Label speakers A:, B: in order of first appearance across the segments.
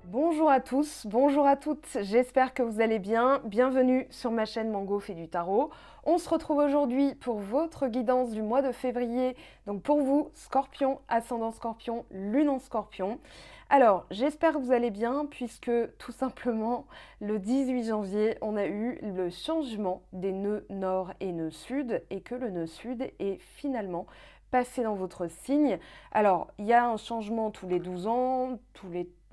A: Bonjour à tous, bonjour à toutes, j'espère que vous allez bien. Bienvenue sur ma chaîne Mango fait du tarot. On se retrouve aujourd'hui pour votre guidance du mois de février. Donc pour vous, Scorpion, ascendant Scorpion, lune en Scorpion. Alors, j'espère que vous allez bien puisque tout simplement, le 18 janvier, on a eu le changement des nœuds nord et nœud sud et que le nœud sud est finalement passé dans votre signe. Alors, il y a un changement tous les 12 ans,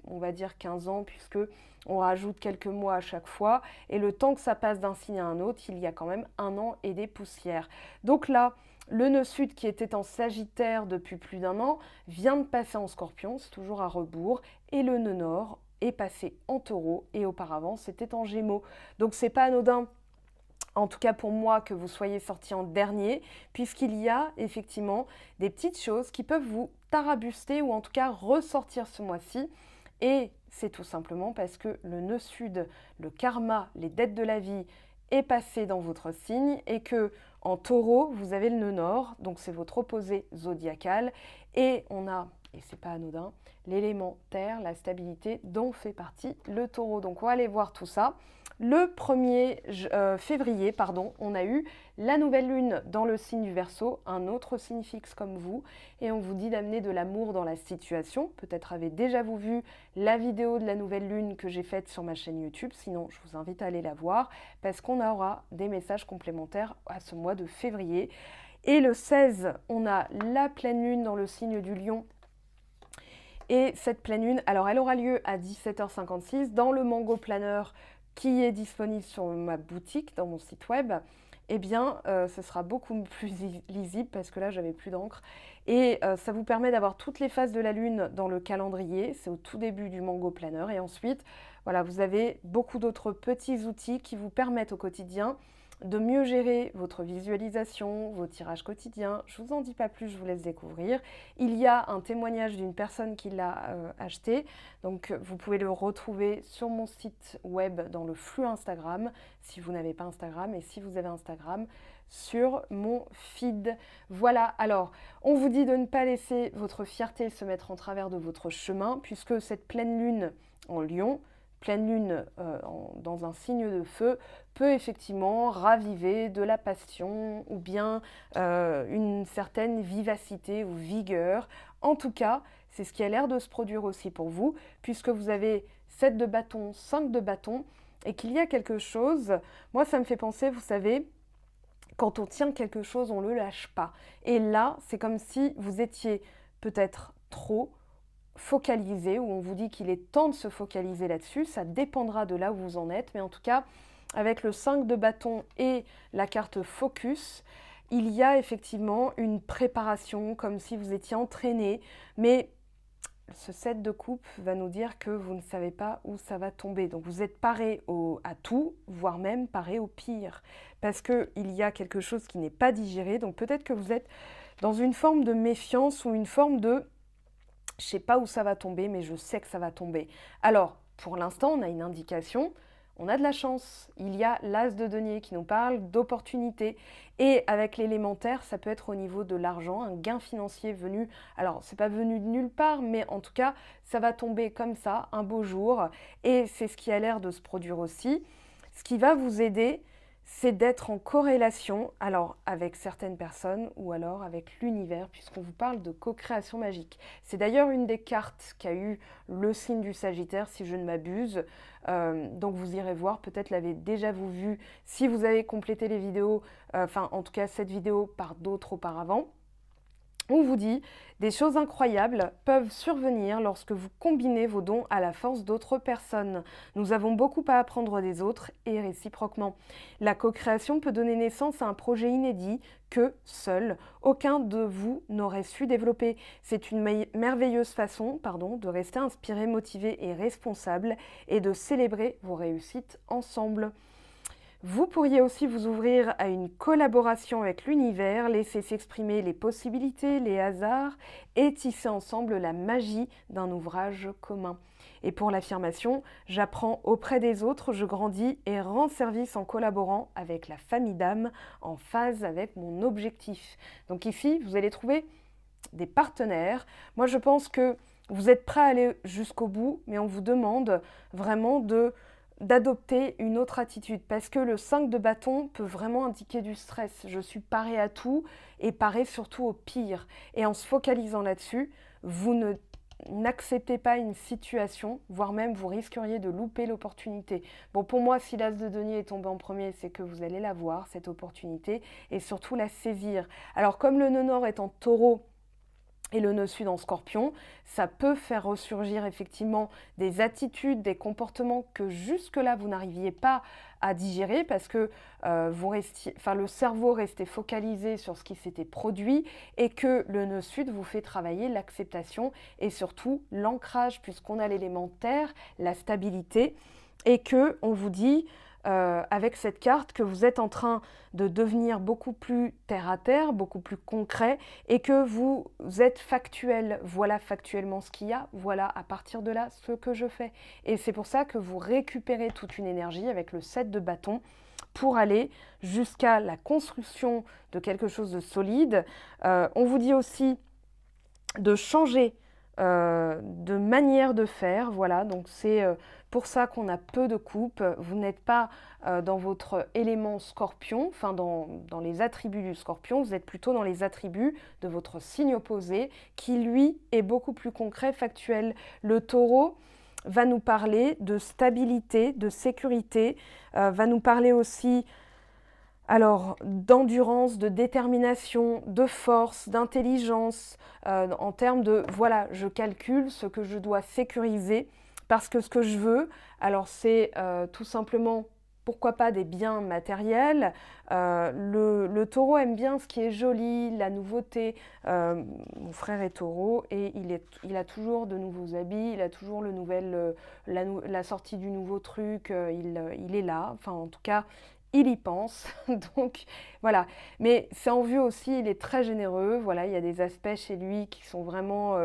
A: on va dire 15 ans, puisque on rajoute quelques mois à chaque fois. Et le temps que ça passe d'un signe à un autre, il y a quand même un an et des poussières. Donc là, le nœud sud qui était en Sagittaire depuis plus d'un an vient de passer en Scorpion, c'est toujours à rebours. Et le nœud nord est passé en Taureau et auparavant c'était en Gémeaux. Donc c'est pas anodin, en tout cas pour moi, que vous soyez sorti en dernier, puisqu'il y a effectivement des petites choses qui peuvent vous tarabuster ou en tout cas ressortir ce mois-ci. Et c'est tout simplement parce que le nœud sud, le karma, les dettes de la vie est passé dans votre signe et que en taureau, vous avez le nœud nord, donc c'est votre opposé zodiacal. Et on a, et c'est pas anodin, l'élément terre, la stabilité dont fait partie le taureau. Donc on va aller voir tout ça. Le 1er février, on a eu la nouvelle lune dans le signe du Verseau, un autre signe fixe comme vous, et on vous dit d'amener de l'amour dans la situation. Peut-être avez déjà vous vu la vidéo de la nouvelle lune que j'ai faite sur ma chaîne YouTube, sinon je vous invite à aller la voir, parce qu'on aura des messages complémentaires à ce mois de février. Et le 16, on a la pleine lune dans le signe du Lion. Et cette pleine lune, alors elle aura lieu à 17h56 dans le Mango Planner qui est disponible sur ma boutique, dans mon site web. Eh bien, ce sera beaucoup plus lisible parce que là, j'avais plus d'encre. Et ça vous permet d'avoir toutes les phases de la lune dans le calendrier. C'est au tout début du Mango Planner. Et ensuite, voilà, vous avez beaucoup d'autres petits outils qui vous permettent au quotidien de mieux gérer votre visualisation, vos tirages quotidiens. Je ne vous en dis pas plus, je vous laisse découvrir. Il y a un témoignage d'une personne qui l'a acheté, donc vous pouvez le retrouver sur mon site web dans le flux Instagram, si vous n'avez pas Instagram, et si vous avez Instagram, sur mon feed. Voilà, alors on vous dit de ne pas laisser votre fierté se mettre en travers de votre chemin, puisque cette pleine lune en Lion, pleine lune dans un signe de feu, peut effectivement raviver de la passion ou bien une certaine vivacité ou vigueur. En tout cas, c'est ce qui a l'air de se produire aussi pour vous, puisque vous avez 7 de bâton, 5 de bâton, et qu'il y a quelque chose, moi ça me fait penser, vous savez, quand on tient quelque chose, on ne le lâche pas. Et là, c'est comme si vous étiez peut-être trop focalisé, où on vous dit qu'il est temps de se focaliser là-dessus. Ça dépendra de là où vous en êtes, mais en tout cas, avec le 5 de bâton et la carte focus, il y a effectivement une préparation, comme si vous étiez entraîné, mais ce 7 de coupe va nous dire que vous ne savez pas où ça va tomber. Donc vous êtes paré à tout, voire même paré au pire, parce qu'il y a quelque chose qui n'est pas digéré. Donc peut-être que vous êtes dans une forme de méfiance ou une forme de je ne sais pas où ça va tomber, mais je sais que ça va tomber. Alors, pour l'instant, on a une indication, on a de la chance. Il y a l'as de denier qui nous parle d'opportunité. Et avec l'élémentaire, ça peut être au niveau de l'argent, un gain financier venu. Alors, c'est pas venu de nulle part, mais en tout cas, ça va tomber comme ça, un beau jour. Et c'est ce qui a l'air de se produire aussi. Ce qui va vous aider, c'est d'être en corrélation, alors avec certaines personnes ou alors avec l'univers, puisqu'on vous parle de co-création magique. C'est d'ailleurs une des cartes qu'a eu le signe du Sagittaire, si je ne m'abuse. Donc vous irez voir, peut-être l'avez déjà vous vu, si vous avez complété les vidéos, enfin en tout cas cette vidéo par d'autres auparavant. On vous dit, des choses incroyables peuvent survenir lorsque vous combinez vos dons à la force d'autres personnes. Nous avons beaucoup à apprendre des autres et réciproquement. La co-création peut donner naissance à un projet inédit que, seul, aucun de vous n'aurait su développer. C'est une merveilleuse façon, de rester inspiré, motivé et responsable et de célébrer vos réussites ensemble. Vous pourriez aussi vous ouvrir à une collaboration avec l'univers, laisser s'exprimer les possibilités, les hasards et tisser ensemble la magie d'un ouvrage commun. Et pour l'affirmation, j'apprends auprès des autres, je grandis et rends service en collaborant avec la famille d'âme en phase avec mon objectif. Donc ici, vous allez trouver des partenaires. Moi, je pense que Vous êtes prêt à aller jusqu'au bout, mais on vous demande vraiment d'adopter une autre attitude parce que le 5 de bâton peut vraiment indiquer du stress. Je suis paré à tout et paré surtout au pire. Et en se focalisant là-dessus, vous n'acceptez pas une situation, voire même vous risqueriez de louper l'opportunité. Bon, pour moi, si l'as de denier est tombé en premier, c'est que vous allez la voir, cette opportunité, et surtout la saisir. Alors, comme le nœud nord est en taureau, et le nœud sud en scorpion, ça peut faire ressurgir effectivement des attitudes, des comportements que jusque-là vous n'arriviez pas à digérer parce que le cerveau restait focalisé sur ce qui s'était produit et que le nœud sud vous fait travailler l'acceptation et surtout l'ancrage puisqu'on a l'élément terre, la stabilité et que on vous dit avec cette carte que vous êtes en train de devenir beaucoup plus terre à terre, beaucoup plus concret et que vous êtes factuel. Voilà factuellement ce qu'il y a, voilà à partir de là ce que je fais. Et c'est pour ça que vous récupérez toute une énergie avec le 7 de bâton pour aller jusqu'à la construction de quelque chose de solide. On vous dit aussi de changer de manière de faire, voilà, donc c'est pour ça qu'on a peu de coupes. Vous n'êtes pas dans votre élément scorpion, enfin dans les attributs du scorpion, vous êtes plutôt dans les attributs de votre signe opposé, qui lui est beaucoup plus concret, factuel. Le taureau va nous parler de stabilité, de sécurité, va nous parler aussi alors, d'endurance, de détermination, de force, d'intelligence, en termes de, voilà, je calcule ce que je dois sécuriser, parce que ce que je veux, alors c'est tout simplement, pourquoi pas des biens matériels. Le taureau aime bien ce qui est joli, la nouveauté. Mon frère est taureau et il a toujours de nouveaux habits, il a toujours la sortie du nouveau truc, il est là, enfin en tout cas il y pense, donc voilà. Mais c'est en vue aussi, il est très généreux, voilà, il y a des aspects chez lui qui sont vraiment...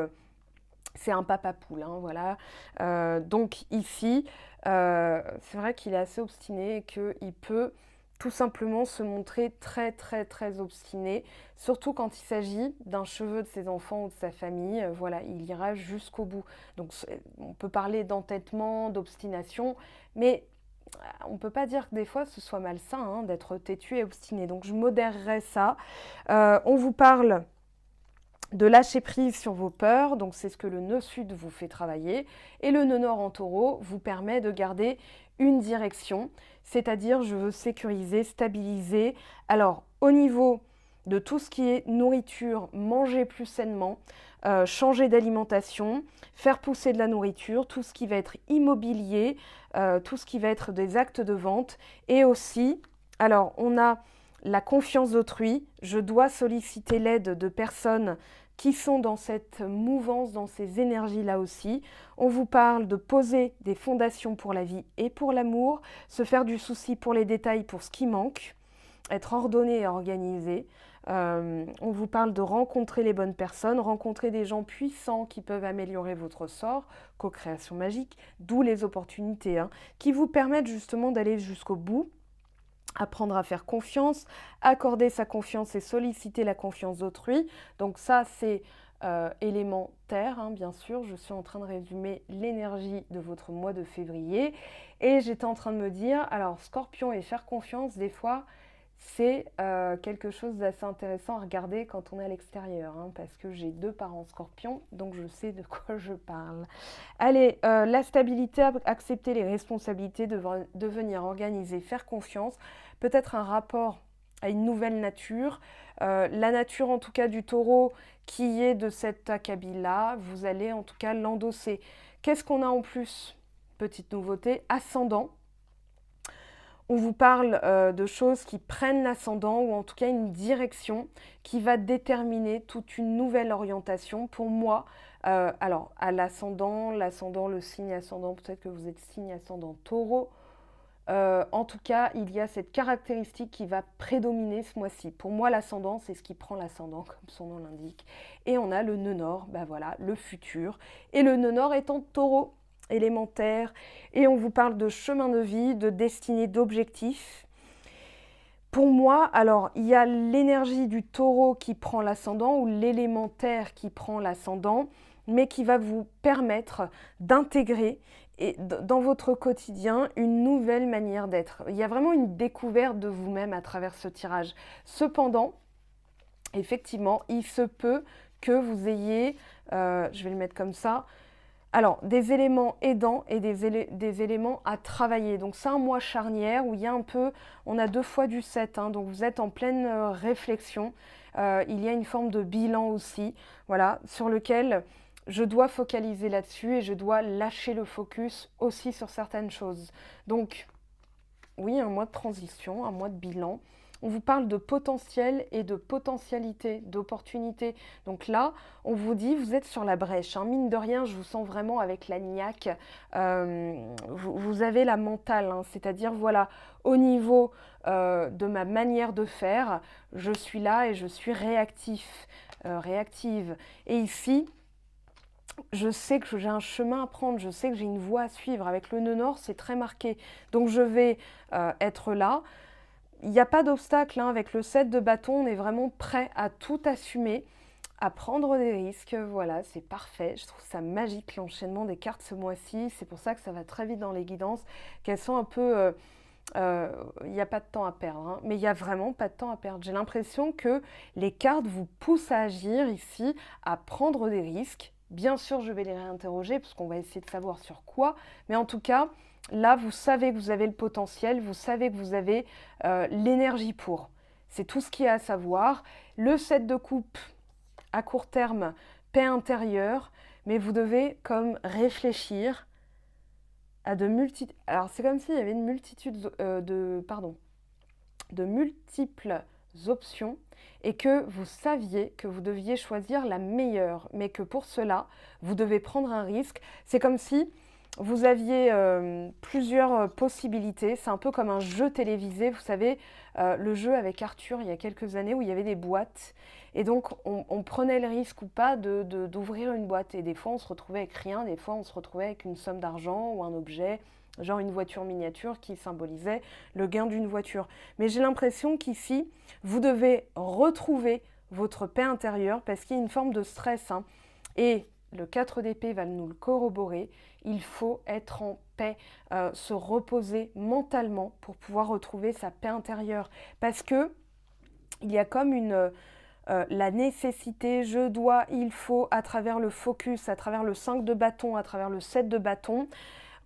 A: c'est un papa poule, hein, voilà. Donc ici, c'est vrai qu'il est assez obstiné et qu'il peut tout simplement se montrer très très très obstiné, surtout quand il s'agit d'un cheveu de ses enfants ou de sa famille, voilà, il ira jusqu'au bout. Donc on peut parler d'entêtement, d'obstination, mais on ne peut pas dire que des fois ce soit malsain hein, d'être têtu et obstiné. Donc je modérerai ça. On vous parle de lâcher prise sur vos peurs, donc c'est ce que le nœud sud vous fait travailler. Et le nœud nord en taureau vous permet de garder une direction, c'est-à-dire je veux sécuriser, stabiliser. Alors au niveau de tout ce qui est nourriture, manger plus sainement, changer d'alimentation, faire pousser de la nourriture, tout ce qui va être immobilier, tout ce qui va être des actes de vente. Et aussi, alors on a la confiance d'autrui, je dois solliciter l'aide de personnes qui sont dans cette mouvance, dans ces énergies-là aussi. On vous parle de poser des fondations pour la vie et pour l'amour, se faire du souci pour les détails, pour ce qui manque, être ordonné et organisé. On vous parle de rencontrer les bonnes personnes, rencontrer des gens puissants qui peuvent améliorer votre sort, co-création magique, d'où les opportunités, hein, qui vous permettent justement d'aller jusqu'au bout, apprendre à faire confiance, accorder sa confiance et solliciter la confiance d'autrui. Donc ça, c'est élément terre, hein, bien sûr. Je suis en train de résumer l'énergie de votre mois de février. Et j'étais en train de me dire, alors Scorpion et faire confiance, des fois, c'est quelque chose d'assez intéressant à regarder quand on est à l'extérieur, hein, parce que j'ai 2 parents scorpions, donc je sais de quoi je parle. Allez, la stabilité, accepter les responsabilités, devenir organisé, faire confiance, peut-être un rapport à une nouvelle nature. La nature en tout cas du taureau qui est de cet acabit-là, vous allez en tout cas l'endosser. Qu'est-ce qu'on a en plus? Petite nouveauté, ascendant. On vous parle de choses qui prennent l'ascendant ou en tout cas une direction qui va déterminer toute une nouvelle orientation. Pour moi, alors à l'ascendant, le signe ascendant, peut-être que vous êtes signe ascendant taureau. En tout cas, il y a cette caractéristique qui va prédominer ce mois-ci. Pour moi, l'ascendant, c'est ce qui prend l'ascendant, comme son nom l'indique. Et on a le nœud nord, ben voilà, le futur. Et le nœud nord est en taureau élémentaire, et on vous parle de chemin de vie, de destinée, d'objectifs. Pour moi, alors, il y a l'énergie du taureau qui prend l'ascendant, ou l'élémentaire qui prend l'ascendant, mais qui va vous permettre d'intégrer dans votre quotidien une nouvelle manière d'être. Il y a vraiment une découverte de vous-même à travers ce tirage. Cependant, effectivement, il se peut que vous ayez, je vais le mettre comme ça, alors des éléments aidants et des éléments à travailler. Donc c'est un mois charnière où il y a un peu, on a 2 fois du 7, hein, donc vous êtes en pleine réflexion. Il y a une forme de bilan aussi, voilà, sur lequel je dois focaliser là-dessus et je dois lâcher le focus aussi sur certaines choses. Donc oui, un mois de transition, un mois de bilan. On vous parle de potentiel et de potentialité, d'opportunité. Donc là, on vous dit, vous êtes sur la brèche, hein. Mine de rien, je vous sens vraiment avec la niaque. Vous avez la mentale, hein. C'est-à-dire, voilà, au niveau de ma manière de faire, je suis là et je suis réactive. Et ici, je sais que j'ai un chemin à prendre, je sais que j'ai une voie à suivre. Avec le nœud nord, c'est très marqué. Donc je vais être là. Il n'y a pas d'obstacle, hein. Avec le 7 de bâton, on est vraiment prêt à tout assumer, à prendre des risques. Voilà, c'est parfait. Je trouve ça magique, l'enchaînement des cartes ce mois-ci. C'est pour ça que ça va très vite dans les guidances, qu'elles sont un peu... il n'y a pas de temps à perdre, hein. Mais il n'y a vraiment pas de temps à perdre. J'ai l'impression que les cartes vous poussent à agir ici, à prendre des risques. Bien sûr, je vais les réinterroger parce qu'on va essayer de savoir sur quoi. Mais en tout cas, là, vous savez que vous avez le potentiel, vous savez que vous avez l'énergie pour. C'est tout ce qu'il y a à savoir. Le 7 de coupe, à court terme, paix intérieure, mais vous devez comme réfléchir à Alors, c'est comme s'il y avait une multitude de multiples options et que vous saviez que vous deviez choisir la meilleure, mais que pour cela, vous devez prendre un risque. C'est comme si vous aviez plusieurs possibilités. C'est un peu comme un jeu télévisé. Vous savez, le jeu avec Arthur, il y a quelques années, où il y avait des boîtes. Et donc, on prenait le risque ou pas d'ouvrir une boîte. Et des fois, on se retrouvait avec rien. Des fois, on se retrouvait avec une somme d'argent ou un objet, genre une voiture miniature qui symbolisait le gain d'une voiture. Mais j'ai l'impression qu'ici, vous devez retrouver votre paix intérieure parce qu'il y a une forme de stress, hein. Et le 4 d'épée va nous le corroborer. Il faut être en paix, se reposer mentalement pour pouvoir retrouver sa paix intérieure. Parce que il y a comme la nécessité, je dois, il faut, à travers le focus, à travers le 5 de bâton, à travers le 7 de bâton,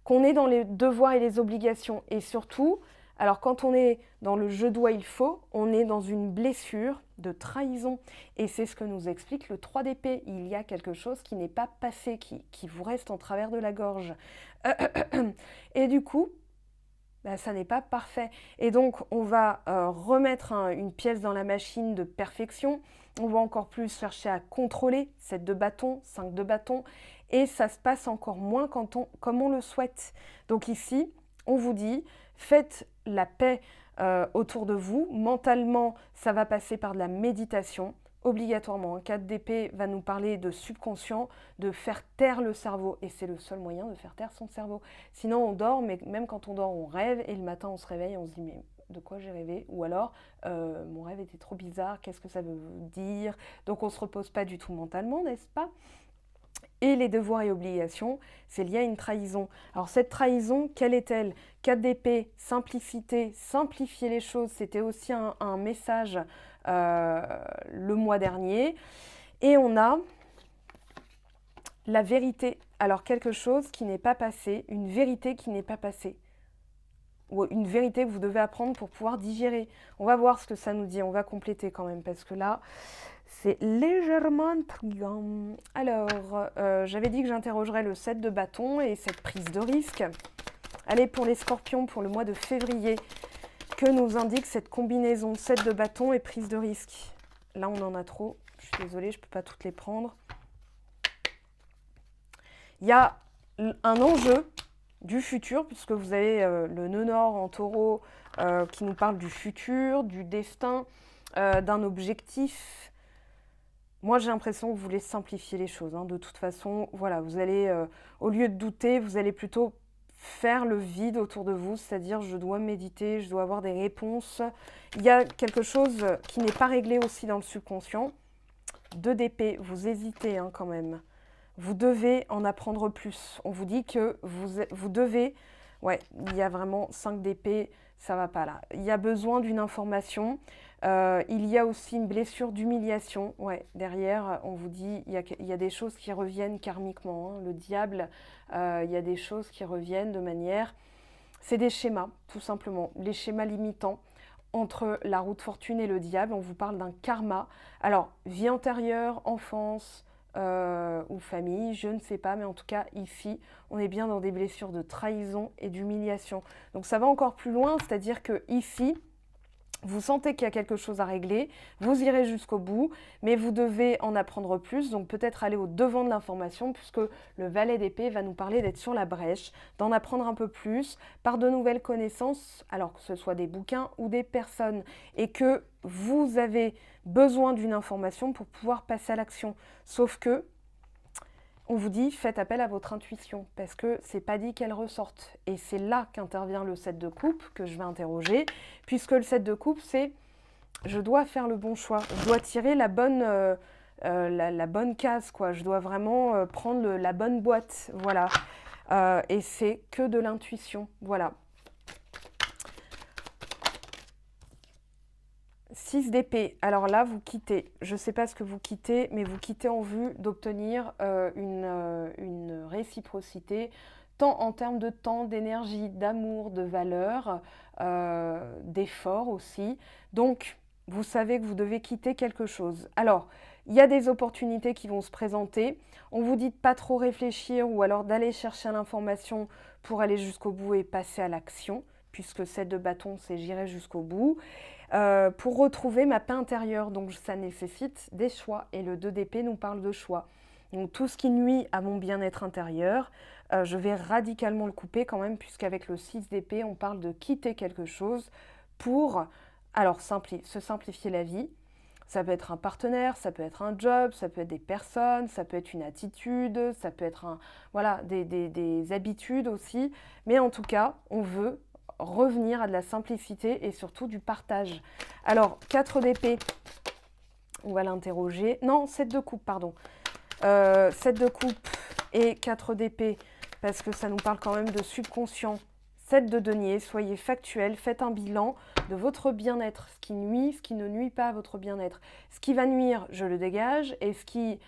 A: qu'on est dans les devoirs et les obligations. Et surtout, alors quand on est dans le je dois, il faut, on est dans une blessure de trahison. Et c'est ce que nous explique le 3 d'épée. Il y a quelque chose qui n'est pas passé, qui vous reste en travers de la gorge. Et du coup, ça n'est pas parfait. Et donc, on va remettre une pièce dans la machine de perfection. On va encore plus chercher à contrôler 7 de bâton, 5 de bâton. Et ça se passe encore moins comme on le souhaite. Donc ici, on vous dit, faites la paix autour de vous. Mentalement, ça va passer par de la méditation. Obligatoirement, un 4 d'épée va nous parler de subconscient, de faire taire le cerveau. Et c'est le seul moyen de faire taire son cerveau. Sinon, on dort, mais même quand on dort, on rêve. Et le matin, on se réveille, on se dit, mais de quoi j'ai rêvé? Ou alors, mon rêve était trop bizarre, qu'est-ce que ça veut dire? Donc, on ne se repose pas du tout mentalement, n'est-ce pas? Et les devoirs et obligations, c'est lié à une trahison. Alors cette trahison, quelle est-elle? 4 d'épée, simplicité, simplifier les choses, c'était aussi un message le mois dernier. Et on a la vérité. Alors quelque chose qui n'est pas passé, une vérité qui n'est pas passée. Ou une vérité que vous devez apprendre pour pouvoir digérer. On va voir ce que ça nous dit, on va compléter quand même, parce que là... c'est légèrement intriguant. Alors, j'avais dit que j'interrogerais le 7 de bâton et cette prise de risque. Allez, pour les scorpions, pour le mois de février, que nous indique cette combinaison 7 de bâton et prise de risque? Là, on en a trop. Je suis désolée, je ne peux pas toutes les prendre. Il y a un enjeu du futur, puisque vous avez le nœud nord en taureau qui nous parle du futur, du destin, d'un objectif. Moi, j'ai l'impression que vous voulez simplifier les choses, hein. De toute façon, voilà, vous allez, au lieu de douter, vous allez plutôt faire le vide autour de vous, c'est-à-dire je dois méditer, je dois avoir des réponses. Il y a quelque chose qui n'est pas réglé aussi dans le subconscient. 2 d'épée, vous hésitez hein, quand même. vous devez en apprendre plus. On vous dit que vous devez... Ouais, il y a vraiment 5 d'épée, ça va pas là. Il y a besoin d'une information. Il y a aussi une blessure d'humiliation. Ouais, derrière, on vous dit, il y a des choses qui reviennent karmiquement, hein. Le diable, il y a des choses qui reviennent de manière... C'est des schémas, tout simplement. Les schémas limitants entre la roue de fortune et le diable. On vous parle d'un karma. Alors, vie antérieure, enfance ou famille, je ne sais pas, mais en tout cas, ici, on est bien dans des blessures de trahison et d'humiliation. Donc, ça va encore plus loin, c'est-à-dire que ici, vous sentez qu'il y a quelque chose à régler, vous irez jusqu'au bout, mais vous devez en apprendre plus, donc peut-être aller au devant de l'information, puisque le valet d'épée va nous parler d'être sur la brèche, d'en apprendre un peu plus, par de nouvelles connaissances, alors que ce soit des bouquins ou des personnes, et que vous avez besoin d'une information pour pouvoir passer à l'action. Sauf que, on vous dit, faites appel à votre intuition, parce que c'est pas dit qu'elle ressorte. Et c'est là qu'intervient le 7 de coupe, que je vais interroger, puisque le 7 de coupe, c'est, je dois faire le bon choix, je dois tirer la bonne case, quoi. Je dois vraiment prendre la bonne boîte, voilà. Et c'est que de l'intuition, voilà. 6 d'épée. Alors là, vous quittez. Je ne sais pas ce que vous quittez, mais vous quittez en vue d'obtenir une réciprocité, tant en termes de temps, d'énergie, d'amour, de valeur, d'effort aussi. Donc, vous savez que vous devez quitter quelque chose. Alors, il y a des opportunités qui vont se présenter. On vous dit de pas trop réfléchir ou alors d'aller chercher l'information pour aller jusqu'au bout et passer à l'action, puisque 7 de bâton, c'est j'irai jusqu'au bout. Pour retrouver ma paix intérieure, donc ça nécessite des choix, et le 2 d'épée nous parle de choix. Donc tout ce qui nuit à mon bien-être intérieur, je vais radicalement le couper quand même, puisqu'avec le 6 d'épée, on parle de quitter quelque chose pour, alors, se simplifier la vie. Ça peut être un partenaire, ça peut être un job, ça peut être des personnes, ça peut être une attitude, ça peut être voilà, des habitudes aussi. Mais en tout cas, on veut revenir à de la simplicité et surtout du partage. Alors, 4 d'épée, on va l'interroger. Non, 7 de coupe, pardon. 7 de coupe et 4 d'épée, parce que ça nous parle quand même de subconscient. 7 de denier, soyez factuel, faites un bilan de votre bien-être, ce qui nuit, ce qui ne nuit pas à votre bien-être. Ce qui va nuire, je le dégage, et ce qui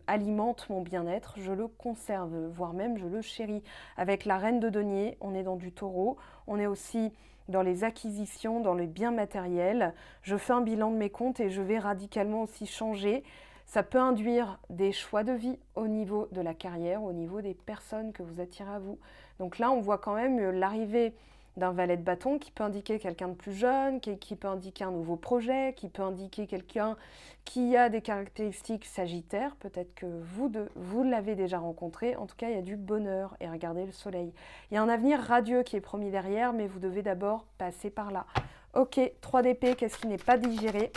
A: alimente mon bien-être, je le conserve, voire même je le chéris. Avec la reine de denier, on est dans du taureau, on est aussi dans les acquisitions, dans les biens matériels. Je fais un bilan de mes comptes et je vais radicalement aussi changer. Ça peut induire des choix de vie au niveau de la carrière, au niveau des personnes que vous attirez à vous. Donc là, on voit quand même l'arrivée d'un valet de bâton qui peut indiquer quelqu'un de plus jeune, qui peut indiquer un nouveau projet, qui peut indiquer quelqu'un qui a des caractéristiques sagittaires. Peut-être que vous l'avez déjà rencontré. En tout cas, il y a du bonheur. Et regardez le soleil. Il y a un avenir radieux qui est promis derrière, mais vous devez d'abord passer par là. Ok, 3 d'épée, qu'est-ce qui n'est pas digéré ?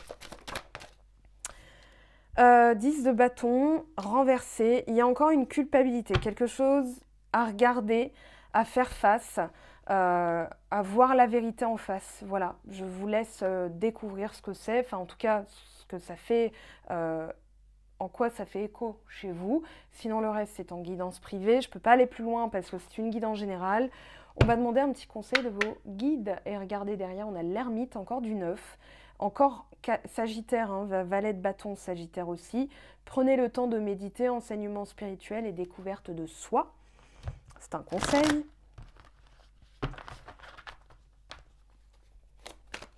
A: 10 de bâton, renversé. Il y a encore une culpabilité, quelque chose à regarder, à faire face, à voir la vérité en face. Voilà, je vous laisse découvrir ce que c'est, enfin en tout cas ce que ça fait, en quoi ça fait écho chez vous. Sinon le reste c'est en guidance privée. Je ne peux pas aller plus loin parce que c'est une guidance générale. On va demander un petit conseil de vos guides et regardez derrière, on a l'ermite, encore du 9. Encore Sagittaire, hein, valet de bâton, Sagittaire aussi. Prenez le temps de méditer, enseignement spirituel et découverte de soi. C'est un conseil.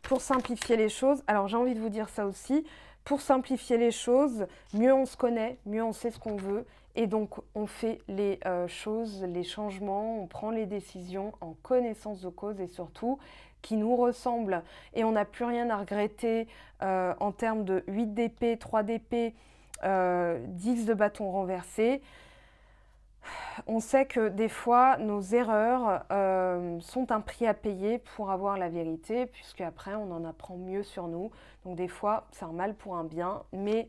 A: Pour simplifier les choses, alors j'ai envie de vous dire ça aussi, pour simplifier les choses, mieux on se connaît, mieux on sait ce qu'on veut, et donc on fait les choses, les changements, on prend les décisions en connaissance de cause et surtout qui nous ressemblent. Et on n'a plus rien à regretter en termes de 8 d'épée, 3 d'épée, 10 de bâton renversé. On sait que des fois, nos erreurs sont un prix à payer pour avoir la vérité, puisque après on en apprend mieux sur nous. Donc des fois, c'est un mal pour un bien. Mais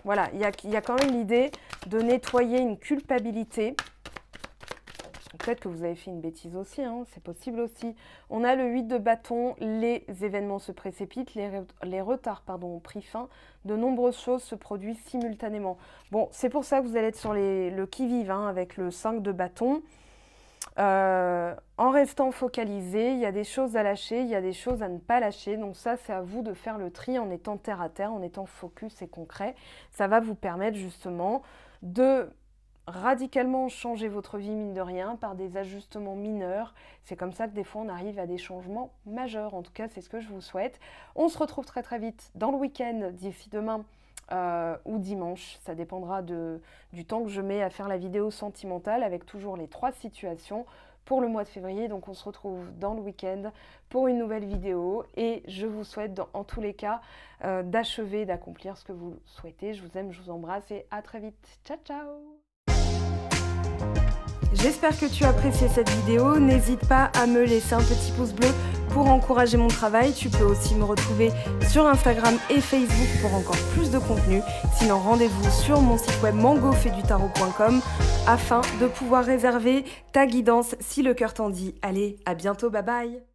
A: voilà, il y a quand même l'idée de nettoyer une culpabilité Peut-être que vous avez fait une bêtise aussi, hein, c'est possible aussi. On a le 8 de bâton, les événements se précipitent, les retards ont pris fin, de nombreuses choses se produisent simultanément. Bon, c'est pour ça que vous allez être sur le qui-vive hein, avec le 5 de bâton. En restant focalisé, il y a des choses à lâcher, il y a des choses à ne pas lâcher. Donc ça, c'est à vous de faire le tri en étant terre à terre, en étant focus et concret. Ça va vous permettre justement de radicalement changer votre vie, mine de rien, par des ajustements mineurs. C'est comme ça que des fois, on arrive à des changements majeurs. En tout cas, c'est ce que je vous souhaite. On se retrouve très très vite dans le week-end, d'ici demain ou dimanche. Ça dépendra du temps que je mets à faire la vidéo sentimentale avec toujours les 3 situations pour le mois de février. Donc on se retrouve dans le week-end pour une nouvelle vidéo et je vous souhaite en tous les cas d'achever, d'accomplir ce que vous souhaitez. Je vous aime, je vous embrasse et à très vite. Ciao ciao. J'espère que tu as apprécié cette vidéo. N'hésite pas à me laisser un petit pouce bleu pour encourager mon travail. Tu peux aussi me retrouver sur Instagram et Facebook pour encore plus de contenu. Sinon, rendez-vous sur mon site web mangofaidutarot.com afin de pouvoir réserver ta guidance si le cœur t'en dit. Allez, à bientôt, bye bye.